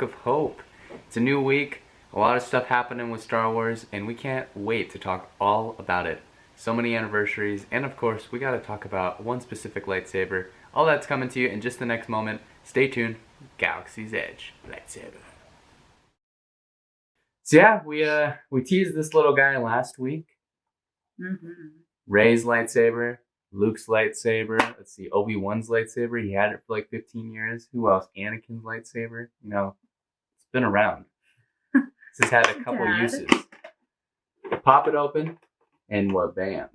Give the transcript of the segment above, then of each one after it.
Of hope. It's a new week, a lot of stuff happening with Star Wars, and we can't wait to talk all about it. So many anniversaries, and of course, we got to talk about one specific lightsaber. All that's coming to you in just the next moment. Stay tuned. Galaxy's Edge lightsaber. So yeah, we teased this little guy last week. Rey's lightsaber, Luke's lightsaber. Let's see, Obi-Wan's lightsaber. He had it for like 15 years. Who else? Anakin's lightsaber. You know, it's been around. This has had a couple uses. Pop it open, and bam.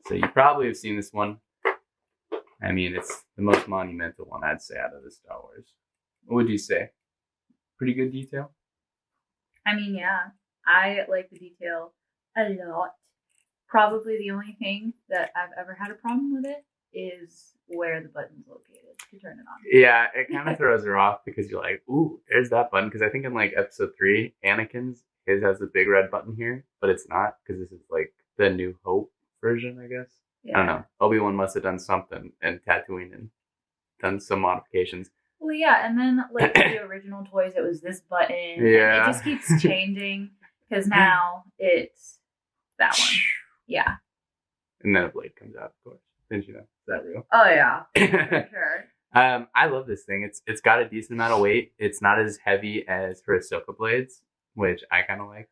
So you probably have seen this one. I mean, it's the most monumental one, I'd say, out of the Star Wars. What would you say? Pretty good detail? I mean, yeah. I like the detail a lot. Probably the only thing that I've ever had a problem with it is where the button's located to turn it on. Yeah, it kind of throws her off because you're like, ooh, there's that button. Because I think in like episode 3, Anakin's, his has the big red button here, but it's not because this is like the New Hope version, I guess. Yeah. I don't know. Obi-Wan must have done something in Tatooine and done some modifications. Well, yeah, and then like the original toys, it was this button. Yeah. It just keeps changing because now it's that one. Yeah. And then a blade comes out, of course. Didn't you know? Is that real? Oh, yeah. For sure. I love this thing. It's got a decent amount of weight. It's not as heavy as her Ahsoka blades, which I kind of like.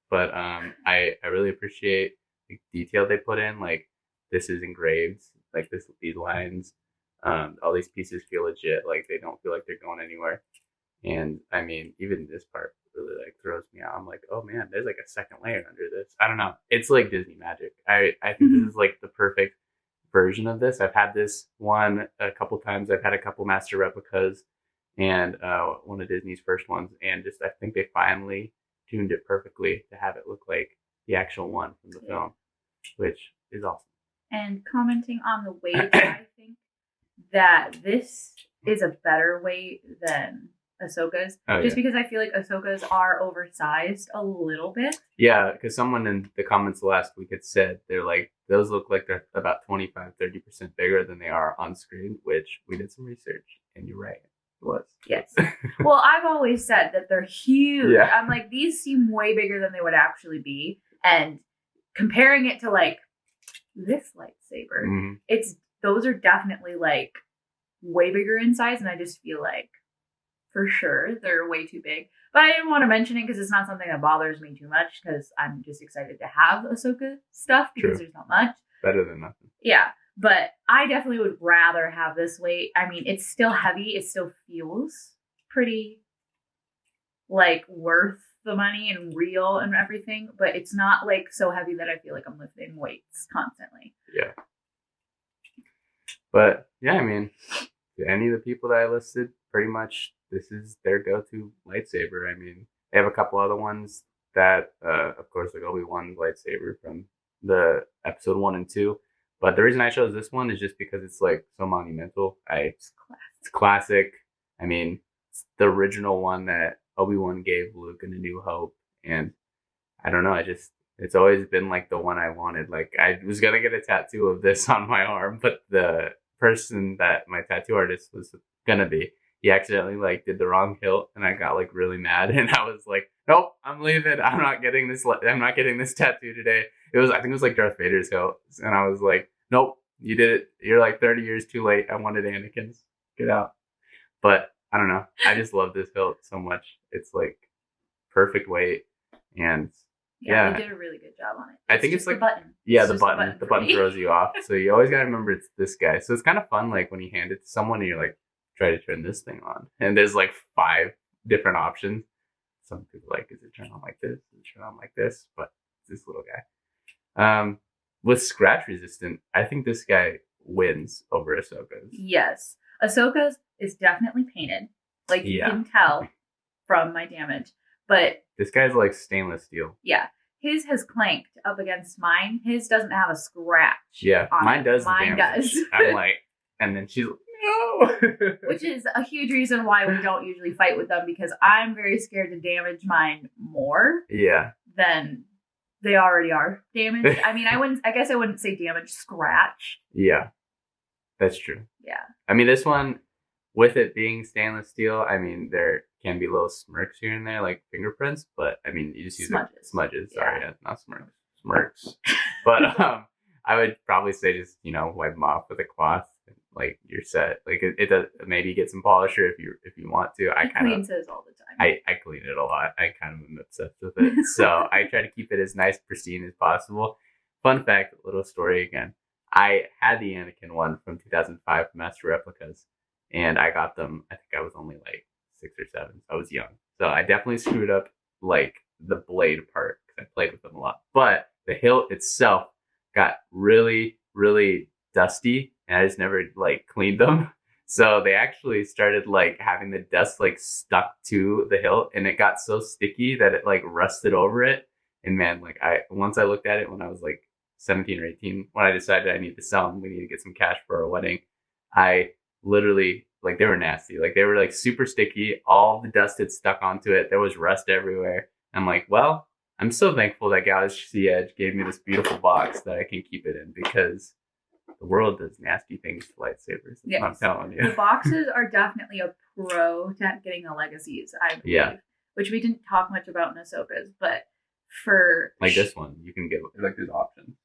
But I really appreciate the detail they put in. Like, this is engraved. Like, these lines. All these pieces feel legit. Like, they don't feel like they're going anywhere. And, I mean, even this part really, like, throws me out. I'm like, oh, man, there's, like, a second layer under this. I don't know. It's, like, Disney magic. I think this is, like, the perfect version of this. I've had this one a couple times. I've had a couple master replicas and one of Disney's first ones. And just, I think they finally tuned it perfectly to have it look like the actual one from the film, which is awesome. And commenting on the weight, I think that this is a better weight than Ahsoka's, just because I feel like Ahsoka's are oversized a little bit. Yeah, because someone in the comments last week had said they're like, those look like they're about 25-30% bigger than they are on screen, which we did some research, and you're right. It was. Yes. Well, I've always said that they're huge. Yeah. I'm like, these seem way bigger than they would actually be. And comparing it to like this lightsaber, those are definitely like way bigger in size, and I just feel like for sure they're way too big. But I didn't want to mention it because it's not something that bothers me too much because I'm just excited to have Ahsoka stuff because there's not much. Better than nothing. Yeah, but I definitely would rather have this weight. I mean, it's still heavy. It still feels pretty like worth the money and real and everything, but it's not like so heavy that I feel like I'm lifting weights constantly. Yeah. But yeah, I mean, any of the people that I listed, pretty much this is their go-to lightsaber. I mean, they have a couple other ones that, of course, like Obi-Wan's lightsaber from the episode 1 and 2. But the reason I chose this one is just because it's like so monumental. It's classic. I mean, it's the original one that Obi-Wan gave Luke in A New Hope. And I don't know, it's always been like the one I wanted. Like, I was going to get a tattoo of this on my arm, but the person that my tattoo artist was going to be, he accidentally like did the wrong hilt, and I got like really mad, and I was like, nope, I'm leaving. I'm not getting this tattoo today. I think it was like Darth Vader's hilt. And I was like, nope, you did it. You're like 30 years too late. I wanted Anakin's. Get out. But I don't know. I just love this hilt so much. It's like perfect weight. And yeah, they did a really good job on it. I think it's like the button. Yeah, the button. The button throws you off. So you always gotta remember it's this guy. So it's kind of fun, like when you hand it to someone and you're like, try to turn this thing on. And there's like 5 different options. Some people are like, is it turn on like this? Is it turn on like this? But it's this little guy. With scratch resistant, I think this guy wins over Ahsoka's. Yes. Ahsoka's is definitely painted. Like you can tell from my damage. But this guy's like stainless steel. Yeah. His has clanked up against mine. His doesn't have a scratch. Yeah. Mine does. Mine does. I'm like, and then she's like, no. Which is a huge reason why we don't usually fight with them, because I'm very scared to damage mine more. Yeah. Than they already are damaged. I mean, I guess I wouldn't say damage, scratch. Yeah. That's true. Yeah. I mean, this one, with it being stainless steel, I mean, there can be little smirks here and there, like fingerprints. But I mean, you just use smudges. Sorry, not smirks. But I would probably say just wipe them off with a cloth. Like you're set. Like it does. Maybe get some polisher if you want to. I clean those all the time. I clean it a lot. I kind of am obsessed with it. So I try to keep it as nice, pristine as possible. Fun fact, little story again. I had the Anakin one from 2005 Master Replicas, and I got them. I think I was only like 6 or 7. So I was young. So I definitely screwed up like the blade part because I played with them a lot. But the hilt itself got really, really dusty, and I just never like cleaned them. So they actually started like having the dust like stuck to the hilt, and it got so sticky that it like rusted over it. And man, like once I looked at it when I was like 17 or 18, when I decided I need to sell them, we need to get some cash for our wedding. I literally like they were nasty. Like they were like super sticky. All the dust had stuck onto it. There was rust everywhere. I'm like, well, I'm so thankful that Galaxy Edge gave me this beautiful box that I can keep it in, because the world does nasty things to lightsabers. That's what I'm telling you. The boxes are definitely a pro to getting the legacies, I believe. Yeah. Which we didn't talk much about in Ahsoka's, but for like this one, you can get like there's options.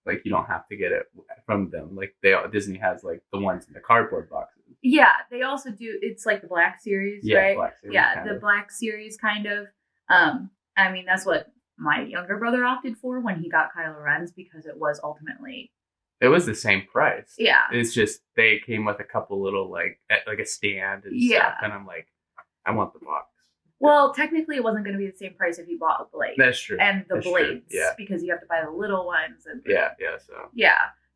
Like you don't have to get it from them. Like Disney has like the ones in the cardboard boxes. Yeah, they also do. It's like the Black Series, right? Black Series, the Black Series kind of. I mean, that's what my younger brother opted for when he got Kylo Ren's, because it was ultimately. It was the same price. Yeah. It's just they came with a couple little like a stand and stuff, and I'm like, I want the box. Well, technically, it wasn't going to be the same price if you bought a blade. That's true. And the That's blades, true. Yeah. Because you have to buy the little ones. And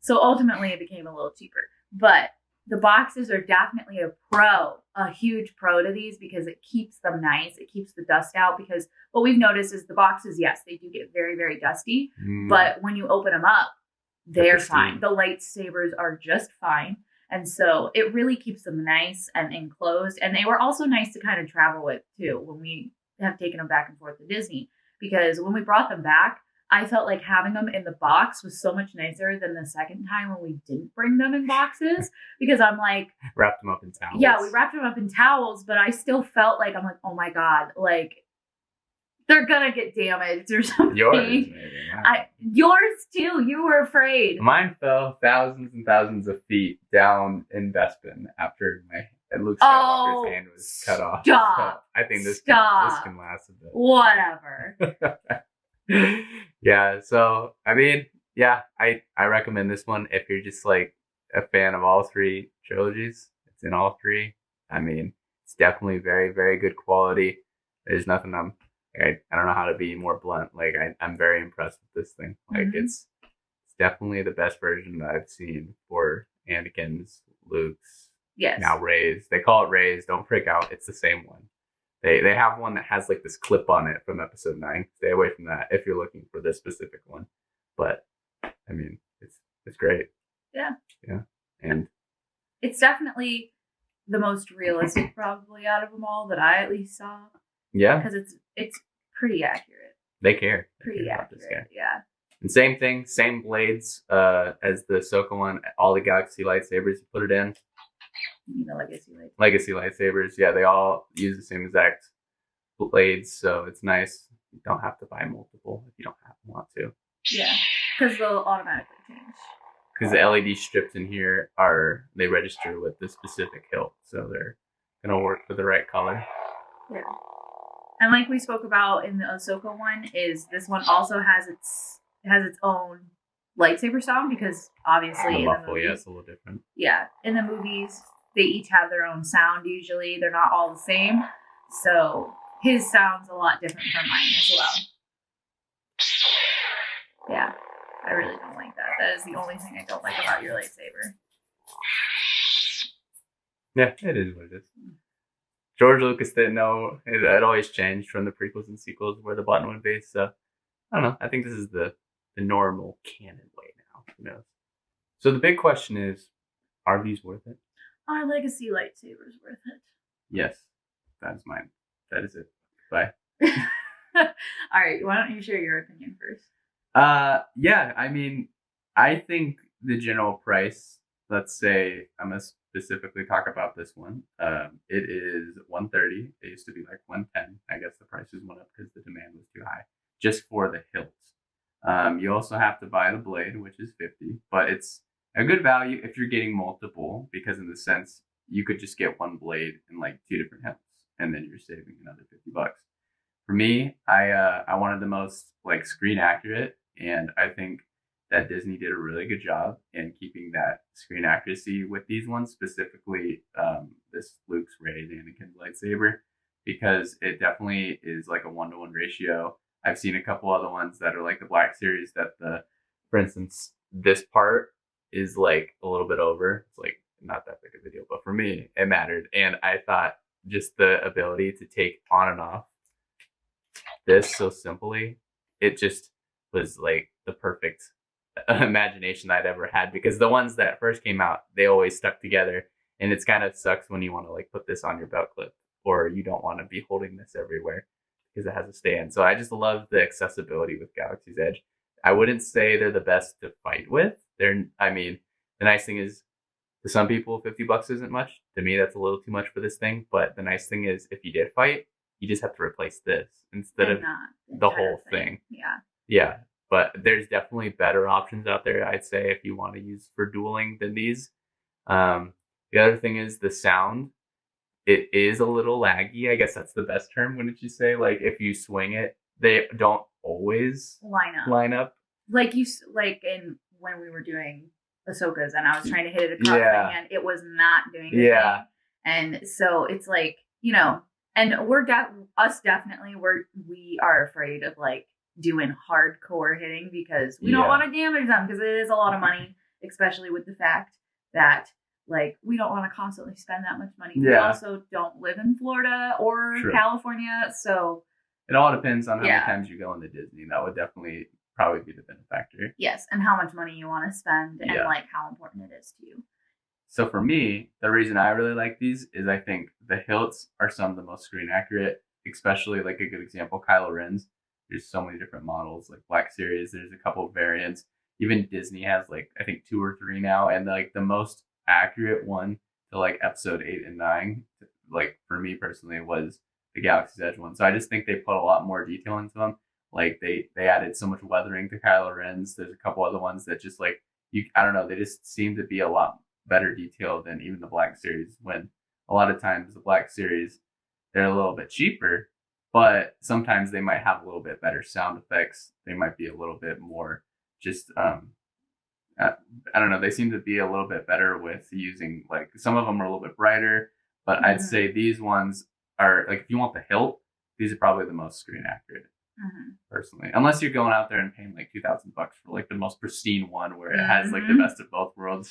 So ultimately, it became a little cheaper. But the boxes are definitely a huge pro to these, because it keeps them nice. It keeps the dust out, because what we've noticed is the boxes, yes, they do get very, very dusty. But when you open them up, they're fine. The lightsabers are just fine. And so it really keeps them nice and enclosed. And they were also nice to kind of travel with, too, when we have taken them back and forth to Disney. Because when we brought them back, I felt like having them in the box was so much nicer than the second time when we didn't bring them in boxes. Because I'm like... Wrapped them up in towels. Yeah, we wrapped them up in towels, but I still felt like, I'm like, oh my God, like... They're gonna get damaged or something. Yours, maybe. Yours too. You were afraid. Mine fell thousands and thousands of feet down in Bespin after Luke Skywalker's hand was cut off. Stop. So I think this can last a bit. Whatever. Yeah. So I mean, yeah, I recommend this one if you're just like a fan of all 3 trilogies. It's in all 3. I mean, it's definitely very, very good quality. There's nothing I don't know how to be more blunt. Like I'm very impressed with this thing. Like it's definitely the best version that I've seen for Anakin's, Luke's, now Rey's. They call it Rey's. Don't freak out. It's the same one. They have one that has like this clip on it from episode 9. Stay away from that if you're looking for this specific one. But I mean, it's great. Yeah. Yeah. And it's definitely the most realistic probably out of them all that I at least saw. Yeah. Because it's pretty accurate. They care. Pretty accurate, yeah. And same thing, same blades as the Ahsoka one. All the Galaxy lightsabers, you put it in. You know, legacy lightsabers. Legacy lightsabers, yeah. They all use the same exact blades, so it's nice. You don't have to buy multiple if you don't want to. Yeah, because they'll automatically change. Because the LED strips in here they register with the specific hilt, so they're gonna work for the right color. Yeah. And like we spoke about in the Ahsoka one, is this one also has its own lightsaber sound, because obviously the in muffle, the movies, it's a little different. Yeah, in the movies they each have their own sound. Usually they're not all the same, so his sounds a lot different from mine as well. Yeah, I really don't like that. That is the only thing I don't like about your lightsaber. Yeah, it is what it is. George Lucas didn't know. It always changed from the prequels and sequels where the button would be. So, I don't know. I think this is the normal canon way now. Who knows? So the big question is, are these worth it? Are legacy lightsabers worth it? Yes. That is mine. That is it. Bye. All right. Why don't you share your opinion first? Yeah. I mean, I think the general price, let's say I'm a specifically talk about this one. It is $130. It used to be like $110. I guess the prices went up because the demand was too high, just for the hilts. You also have to buy the blade, which is $50, but it's a good value if you're getting multiple, because in the sense you could just get one blade and like 2 different hilts, and then you're saving another $50. For me, I wanted the most like screen accurate, and I think that Disney did a really good job in keeping that screen accuracy with these ones, specifically this Luke's Rey Anakin lightsaber, because it definitely is like a 1-to-1 ratio. I've seen a couple other ones that are like the Black Series that for instance, this part is like a little bit over. It's like not that big of a deal, but for me, it mattered. And I thought just the ability to take on and off this so simply, it just was like the perfect imagination I'd ever had, because the ones that first came out, they always stuck together, and it's kind of sucks when you want to like put this on your belt clip, or you don't want to be holding this everywhere because it has a stand. So I just love the accessibility with Galaxy's Edge. I wouldn't say they're the best to fight with. I mean, the nice thing is, to some people, $50 isn't much. To me, that's a little too much for this thing. But the nice thing is, if you did fight, you just have to replace this instead of the whole thing. Yeah. Yeah. But there's definitely better options out there, I'd say, if you want to use for dueling than these. The other thing is the sound. It is a little laggy. I guess that's the best term, wouldn't you say? Like, if you swing it, they don't always line up. Like when we were doing Ahsoka's and I was trying to hit it across my hand, it was not doing the thing. And so it's like, you know, and we are afraid of like doing hardcore hitting, because we don't want to damage them, because it is a lot of money, especially with the fact that like we don't want to constantly spend that much money. We also don't live in Florida or California, so it all depends on how many times you go into Disney. That would definitely probably be the benefactor. Yes, and how much money you want to spend, and like how important it is to you. So for me, the reason I really like these is I think the hilts are some of the most screen accurate, especially like a good example, Kylo Ren's. There's so many different models, like Black Series. There's a couple of variants. Even Disney has like, I think 2 or 3 now. And like the most accurate one to like episode 8 and 9, like for me personally, was the Galaxy's Edge one. So I just think they put a lot more detail into them. Like they added so much weathering to Kylo Ren's. There's a couple other ones that just like, I don't know, they just seem to be a lot better detail than even the Black Series, when a lot of times the Black Series, they're a little bit cheaper, but sometimes they might have a little bit better sound effects. They might be a little bit more just, I don't know. They seem to be a little bit better with using, like, some of them are a little bit brighter, but I'd say these ones are, like, if you want the hilt, these are probably the most screen accurate, personally. Unless you're going out there and paying like $2,000 for like the most pristine one where it has like the best of both worlds.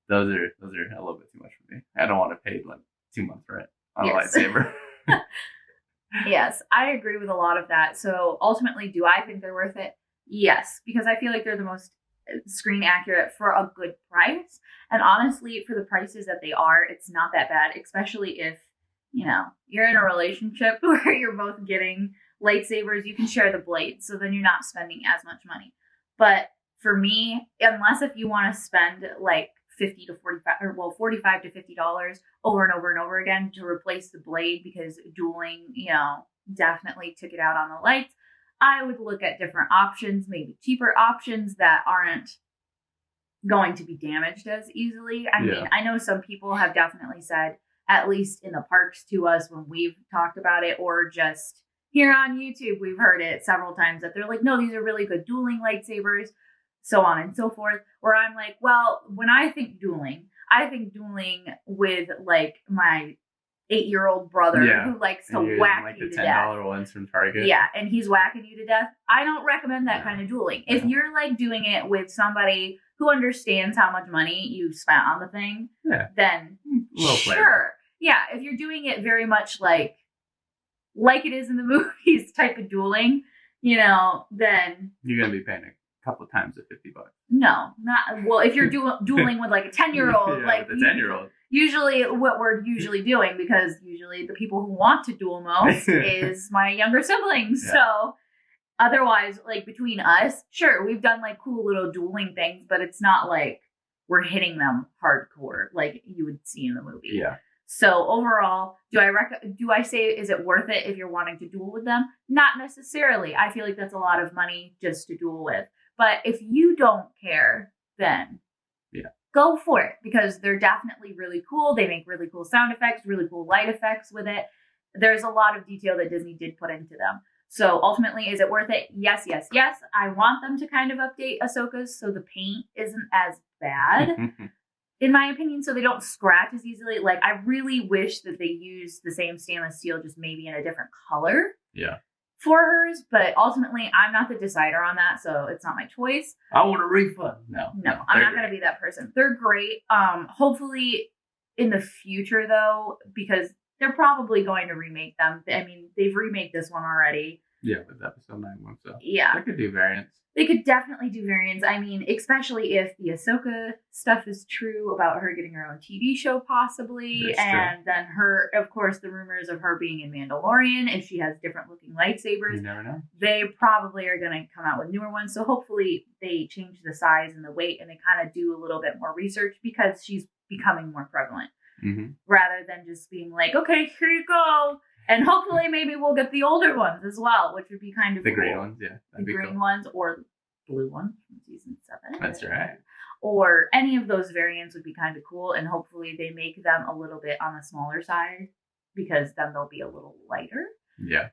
Those are a little bit too much for me. I don't want to pay like 2 months rent on a lightsaber. Yes, I agree with a lot of that. So ultimately, do I think they're worth it? Yes, because I feel like they're the most screen accurate for a good price. And honestly, for the prices that they are, it's not that bad, especially if, you know, you're in a relationship where you're both getting lightsabers. You can share the blades, so then you're not spending as much money. But for me, unless if you want to spend like $50 to $45, or $45 to $50 over and over and over again to replace the blade, because dueling, you know, definitely took it out on the lights, I would look at different options, maybe cheaper options that aren't going to be damaged as easily. I mean, I know some people have definitely said, at least in the parks to us when we've talked about it, or just here on YouTube, we've heard it several times, that they're like, no, these are really good dueling lightsabers, so on and so forth. Where I'm like, well, when I think dueling with like my 8-year-old brother who likes to whack like you to death. The $10 ones from Target. Yeah, and he's whacking you to death. I don't recommend that kind of dueling. If you're like doing it with somebody who understands how much money you spent on the thing, then sure. Yeah, if you're doing it very much like it is in the movies type of dueling, you know, then you're gonna be paying a couple of times at $50. No, not well. If you're dueling with like a 10-year-old, like the 10-year-old. Usually, what we're usually doing, because usually the people who want to duel most is my younger siblings. Yeah. So otherwise, like between us, sure, we've done like cool little dueling things, but it's not like were hitting them hardcore, like you would see in the movie. Yeah. So overall, do I say, is it worth it if you're wanting to duel with them? Not necessarily. I feel like that's a lot of money just to duel with. But if you don't care, then go for it, because they're definitely really cool. They make really cool sound effects, really cool light effects with it. There's a lot of detail that Disney did put into them. So ultimately, is it worth it? Yes, yes, yes. I want them to kind of update Ahsoka's so the paint isn't as bad. In my opinion, so they don't scratch as easily. Like, I really wish that they used the same stainless steel, just maybe in a different color. Yeah. For hers, but ultimately, I'm not the decider on that, so it's not my choice. I want a refund. No, I'm not going to be that person. They're great. Hopefully, in the future, though, because they're probably going to remake them. I mean, they've remade this one already. Yeah, with episode 9 one, so yeah, they could do variants. They could definitely do variants. I mean, especially if the Ahsoka stuff is true about her getting her own TV show, possibly. That's and true. Then her, of course, the rumors of her being in Mandalorian, if she has different looking lightsabers. You never know. They probably are going to come out with newer ones. So hopefully they change the size and the weight and they kind of do a little bit more research, because she's becoming more prevalent. Rather than just being like, okay, here you go. And hopefully maybe we'll get the older ones as well, which would be kind of the cool. green ones, yeah. The green ones or blue ones from season 7. That's right. Or any of those variants would be kind of cool. And hopefully they make them a little bit on the smaller side, because then they'll be a little lighter. Yeah.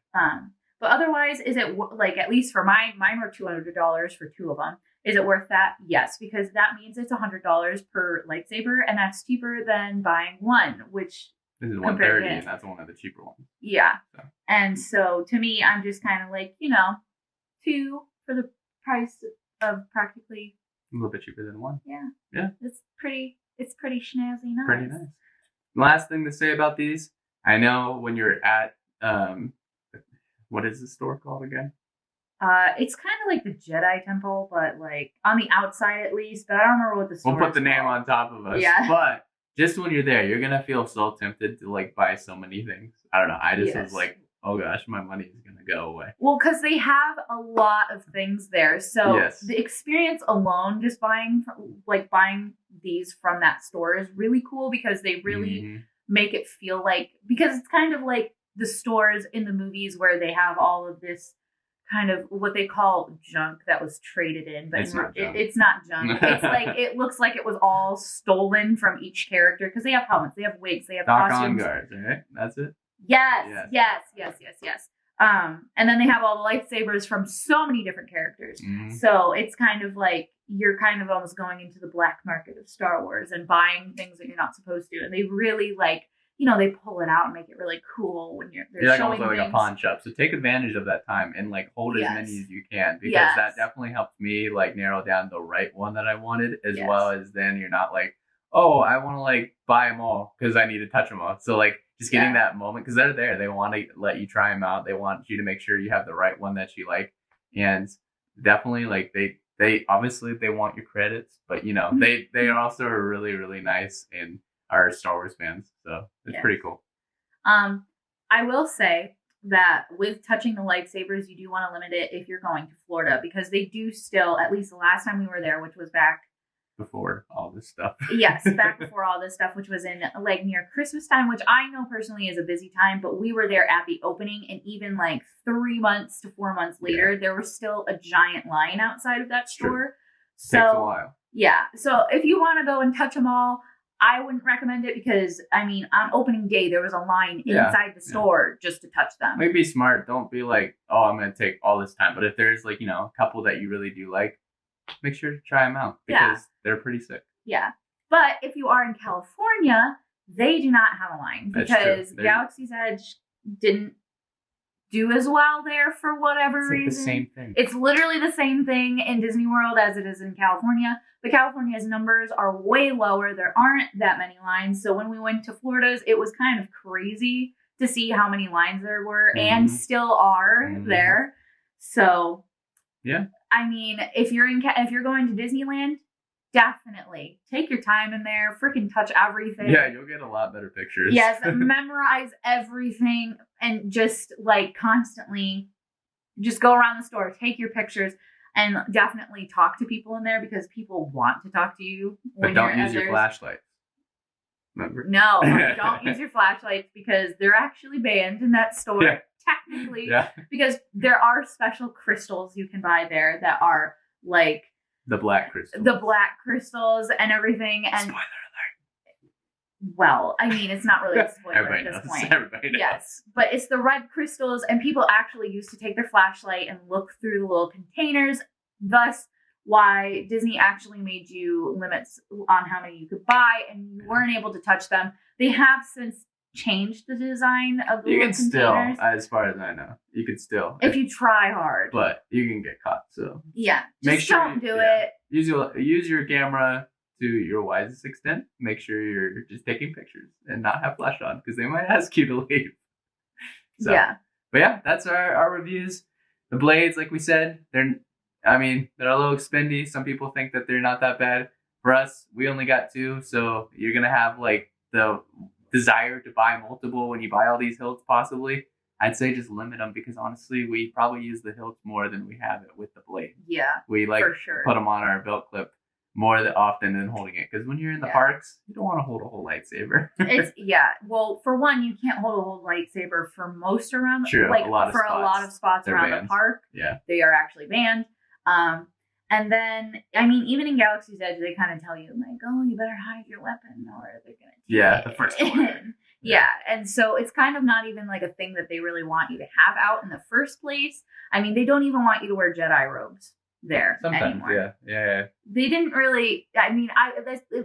But otherwise, is it like, at least for mine were $200 for 2 of them. Is it worth that? Yes, because that means it's $100 per lightsaber, and that's cheaper than buying one, which this is $130, and that's one of the cheaper ones. Yeah. So. And so to me, I'm just kind of like, 2 for the price of practically a little bit cheaper than 1. Yeah. Yeah. It's pretty snazzy nice. Pretty nice. Last thing to say about these, I know when you're at what is the store called again? It's kind of like the Jedi Temple, but like on the outside at least. But I don't remember what the store. We'll put the name on top of us. Yeah. But just when you're there, you're gonna feel so tempted to like buy so many things. I don't know. I just was like, oh gosh, my money is gonna go away. Well, because they have a lot of things there, so the experience alone, just buying these from that store is really cool, because they really make it feel like, because it's kind of like the stores in the movies where they have all of this kind of what they call junk that was traded in, but it's not junk. It's like, it looks like it was all stolen from each character, because they have helmets, they have wigs, they have costumes. Guards, right? That's it. Yes. And then they have all the lightsabers from so many different characters. So it's kind of like you're kind of almost going into the black market of Star Wars and buying things that you're not supposed to. And they really they pull it out and make it really cool when they're like showing almost like a pawn shop. So take advantage of that time and like hold as many as you can, because that definitely helped me like narrow down the right one that I wanted, as well as then you're not like, oh, I want to like buy them all because I need to touch them all. So like just getting that moment, because they're there, they want to let you try them out. They want you to make sure you have the right one that you like, and definitely like they obviously they want your credits, but they also are really, really nice and are Star Wars fans, so it's pretty cool. I will say that with touching the lightsabers, you do want to limit it if you're going to Florida, because they do still, at least the last time we were there, which was back before all this stuff. Yes, back before all this stuff, which was in like near Christmas time, which I know personally is a busy time, but we were there at the opening, and even like 3 months to 4 months later, there was still a giant line outside of that store. Sure. So takes a while. Yeah. So if you want to go and touch them all, I wouldn't recommend it, because I mean, on opening day, there was a line inside the store just to touch them. Maybe be smart. Don't be like, oh, I'm going to take all this time. But if there's like, a couple that you really do like, make sure to try them out, because they're pretty sick. Yeah. But if you are in California, they do not have a line, because Galaxy's Edge didn't do as well there for whatever reason. It's the same thing. It's literally the same thing in Disney World as it is in California. But California's numbers are way lower. There aren't that many lines. So when we went to Florida's, it was kind of crazy to see how many lines there were and still are there. So I mean, if you're going to Disneyland, definitely take your time in there, freaking touch everything. Yeah, you'll get a lot better pictures. Yes, memorize everything, and just like constantly just go around the store, take your pictures. And definitely talk to people in there because people want to talk to you. But don't use your flashlights. Remember? No, don't use your flashlights because they're actually banned in that store, technically. Yeah. Because there are special crystals you can buy there that are like the black crystals. The black crystals and everything. And spoiler alert. Well, I mean, it's not really a spoiler at this point. Everybody knows. Yes, but it's the red crystals, and people actually used to take their flashlight and look through the little containers. Thus, why Disney actually made you limits on how many you could buy, and you weren't able to touch them. They have since changed the design of the little containers. Still, as far as I know, you could still if you try hard, but you can get caught. So yeah, make sure don't do it. Use your camera to your wisest extent. Make sure you're just taking pictures and not have flash on because they might ask you to leave. So, yeah, but yeah, that's our reviews. The blades, like we said, they're a little expendy. Some people think that they're not that bad. For us, we only got 2, so you're gonna have like the desire to buy multiple when you buy all these hilts possibly. I'd say just limit them because honestly, we probably use the hilts more than we have it with the blade. Yeah, we for sure. Put them on our belt clip more often than holding it because when you're in the parks, you don't want to hold a whole lightsaber. Well, for one, you can't hold a whole lightsaber for most around. True, a lot of spots around banned. The park. Yeah, they are actually banned. And then, even in Galaxy's Edge, they kind of tell you, like, oh, you better hide your weapon or they're going to take the first one. Yeah, and so it's kind of not even like a thing that they really want you to have out in the first place. They don't even want you to wear Jedi robes there anymore. Yeah. They didn't really, at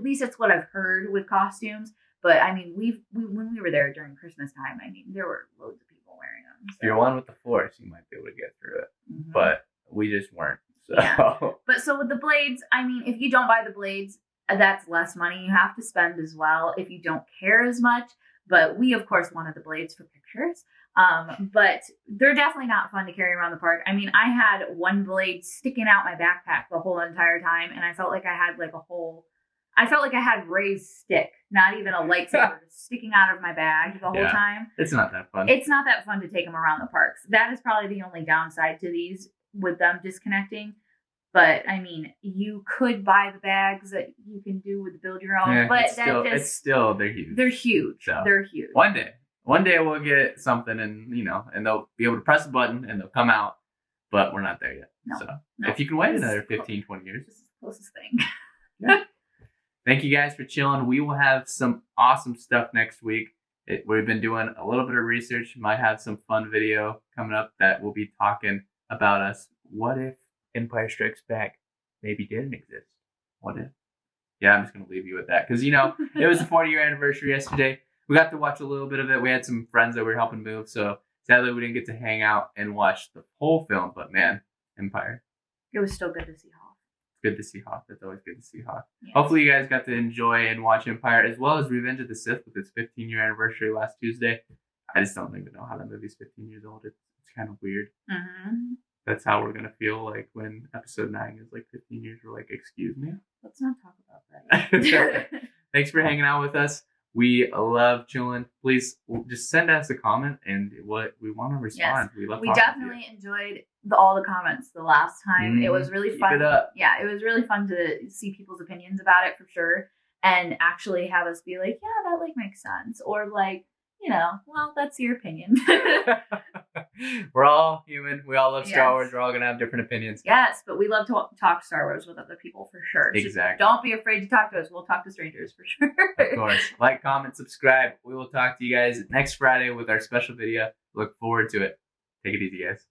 least that's what I've heard with costumes. But, when we were there during Christmas time, there were loads of people wearing them. So. If you're one with the Force, you might be able to get through it. Mm-hmm. But we just weren't. So. Yeah. But so with the blades, if you don't buy the blades, that's less money you have to spend as well if you don't care as much. But we, of course, wanted the blades for pictures. But they're definitely not fun to carry around the park. I had one blade sticking out my backpack the whole entire time, and I felt like I had Rey's stick, not even a lightsaber, sticking out of my bag the whole time. It's not that fun. It's not that fun to take them around the parks. That is probably the only downside to these with them disconnecting. But you could buy the bags that you can do with build your own. But they're huge. They're huge. So they're huge. One day we'll get something, and and they'll be able to press a button and they'll come out. But we're not there yet. No. If you can wait another 15, 20 years, this is the closest thing. Yeah. Thank you guys for chilling. We will have some awesome stuff next week. We've been doing a little bit of research. Might have some fun video coming up that will be talking about us. What if Empire Strikes Back maybe didn't exist? What if? Yeah, I'm just going to leave you with that. Because, it was the 40-year anniversary yesterday. We got to watch a little bit of it. We had some friends that were helping move. So, sadly, we didn't get to hang out and watch the whole film. But, man, Empire. It was still good to see Hoth. Good to see Hoth. It's always good to see Hoth. Yes. Hopefully, you guys got to enjoy and watch Empire, as well as Revenge of the Sith with its 15-year anniversary last Tuesday. I just don't even know how that movie's 15 years old. It's kind of weird. Mm-hmm. That's how we're going to feel like when episode 9 is like 15 years. We're like, excuse me? Let's not talk about that. Thanks for hanging out with us. We love chilling. Please just send us a comment and what we want to respond. Yes. We definitely enjoyed all the comments the last time. It was really fun. Keep it up. Yeah, it was really fun to see people's opinions about it for sure. And actually have us be like, yeah, that makes sense. Or like, well, that's your opinion. We're all human. We all love Star Wars. We're all going to have different opinions. Yes, but we love to talk Star Wars with other people for sure. Exactly. So don't be afraid to talk to us. We'll talk to strangers for sure. Of course. Like, comment, subscribe. We will talk to you guys next Friday with our special video. Look forward to it. Take it easy, guys.